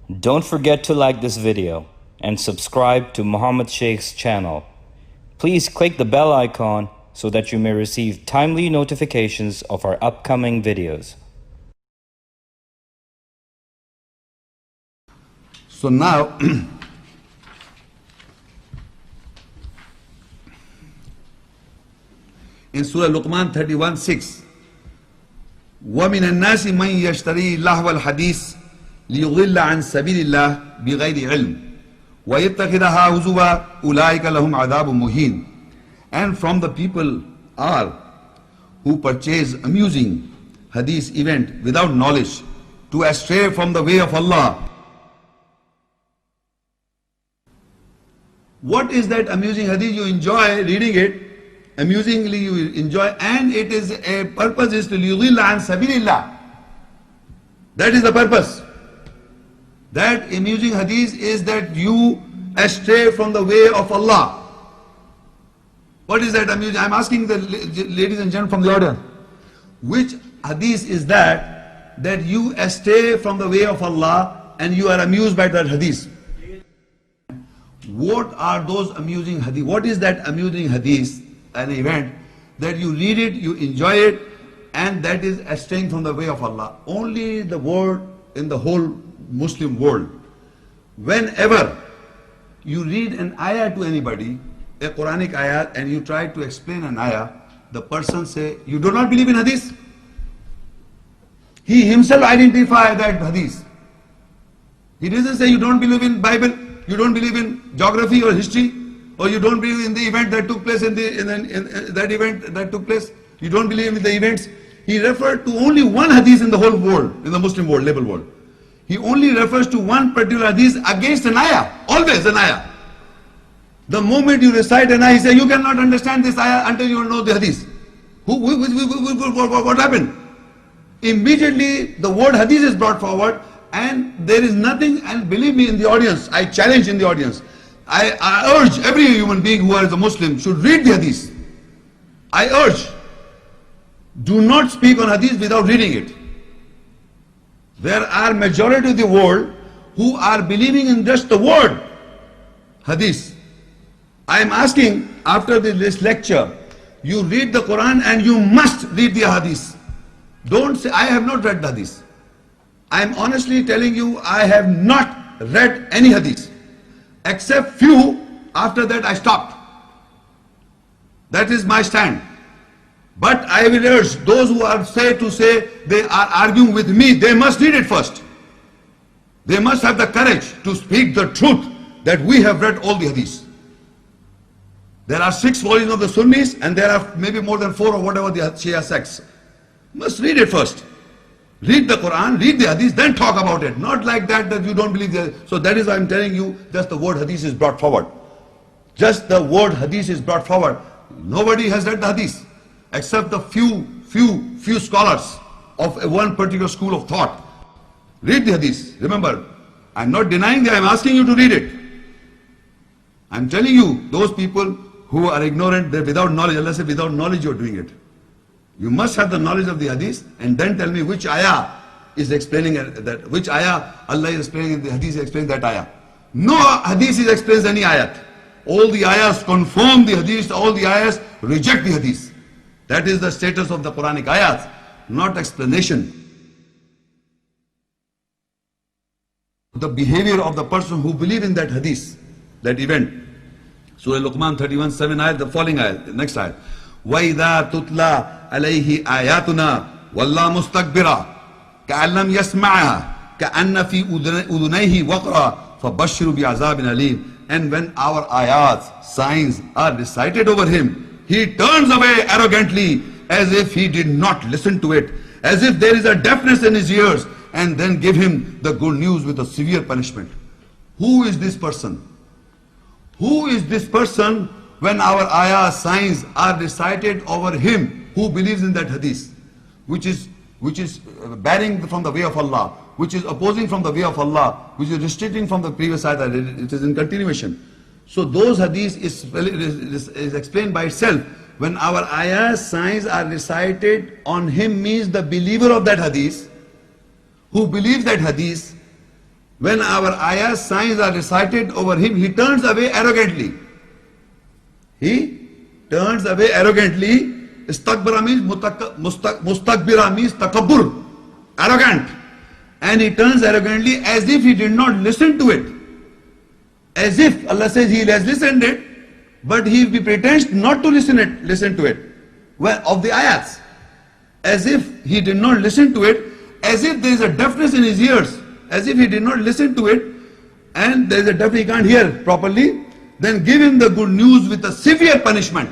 Don't forget to like this video and subscribe to Muhammad Sheikh's channel. Please click the bell icon so that you may receive timely notifications of our upcoming videos. So now, in Surah Luqman 31:6, وَمِنَ النَّاسِ مَنْ يَشْتَرِي لَهْوَ الْحَدِيثِ لِيُضِلَّ عَنْ سَبِيلِ اللَّهِ بِغَيْرِ عِلْمٍ وَيَتَّخِذَهَا هُزُوًا أُولَٰئِكَ لَهُمْ عَذَابٌ مُهِينٌ. And from the people are who purchase amusing hadith event without knowledge to astray from the way of Allah. What is that amusing hadith? You enjoy reading it, amusingly you enjoy, and it is a purpose is to لِيُضِلَّ عَنْ سَبِيلِ اللَّهِ. That is the purpose. That amusing hadith is that you astray from the way of Allah. What is that amusing? I'm asking the ladies and gentlemen from the audience. Which hadith is that you astray from the way of Allah and you are amused by that hadith? What are those amusing hadith? What is that amusing hadith, an event that you read it, you enjoy it, and that is straying from the way of Allah? Only the world in the whole Muslim world. Whenever you read an ayah to anybody, a Quranic ayah, and you try to explain an ayah, the person say, you do not believe in hadith? He himself identify that hadith. He doesn't say you don't believe in Bible, you don't believe in geography or history, or you don't believe in the event that took place in that event that took place. You don't believe in the events. He referred to only one hadith in the whole world, in the Muslim world, label world. He only refers to one particular hadith against an ayah, always an ayah. The moment you recite an ayah, he says, you cannot understand this ayah until you know the hadith. What happened? Immediately the word hadith is brought forward, and there is nothing, and believe me in the audience, I challenge in the audience, I urge every human being who is a Muslim should read the hadith. I urge, do not speak on hadith without reading it. There are majority of the world who are believing in just the word hadith. I am asking, after this lecture, you read the Quran and you must read the hadith. Don't say, I have not read the hadith. I am honestly telling you, I have not read any hadith. Except few, after that I stopped. That is my stand. But I will urge those who are say they are arguing with me, they must read it first. They must have the courage to speak the truth that we have read all the hadiths. There are 6 volumes of the Sunnis, and there are maybe more than 4 or whatever the Shia sects. Must read it first. Read the Quran, read the hadith, then talk about it. Not like that you don't believe the hadith. So that is why I'm telling you, just the word hadith is brought forward. Just the word hadith is brought forward. Nobody has read the hadith except the few scholars of one particular school of thought. Read the hadith. Remember, I'm not denying that, I'm asking you to read it. I'm telling you, those people who are ignorant, they're without knowledge. Allah said, without knowledge you're doing it. You must have the knowledge of the hadith, and then tell me which ayah is explaining that, which ayah Allah is explaining in the hadith is explaining that ayah. No hadith explains any ayat. All the ayahs confirm the hadith, all the ayahs reject the hadith. That is the status of the Quranic ayahs, not explanation. The behavior of the person who believes in that hadith, that event. Surah Luqman 31:7 ayat, the following ayat, the next ayat. وَإِذَا تُتْلَى عَلَيْهِ آيَاتُنَا وَاللَّهُ مُسْتَكْبِرًا كَأَنْ لَمْ يَسْمَعْهَا كَأَنَّ فِي أُذُنَيْهِ وَقْرًا فَبَشِّرُوا بِعَذَابٍ أَلِيمٍ. And when our ayats, signs are recited over him, he turns away arrogantly as if he did not listen to it, as if there is a deafness in his ears, and then give him the good news with a severe punishment. Who is this person? Who is this person when our ayah signs are recited over him who believes in that hadith, which is bearing from the way of Allah, which is opposing from the way of Allah, which is restricting from the previous ayah, it is in continuation. So those hadith is explained by itself. When our ayah signs are recited on him means the believer of that hadith, who believes that hadith, When our ayahs, signs are recited over him, he turns away arrogantly. He turns away arrogantly. Istakbara means mustakbira means takabbur, arrogant. And he turns arrogantly as if he did not listen to it. As if Allah says he has listened it, but he pretends not to listen to it. Well, of the ayats. As if he did not listen to it, as if there is a deafness in his ears, as if he did not listen to it, and there is a deaf, he can't hear properly, then give him the good news with a severe punishment.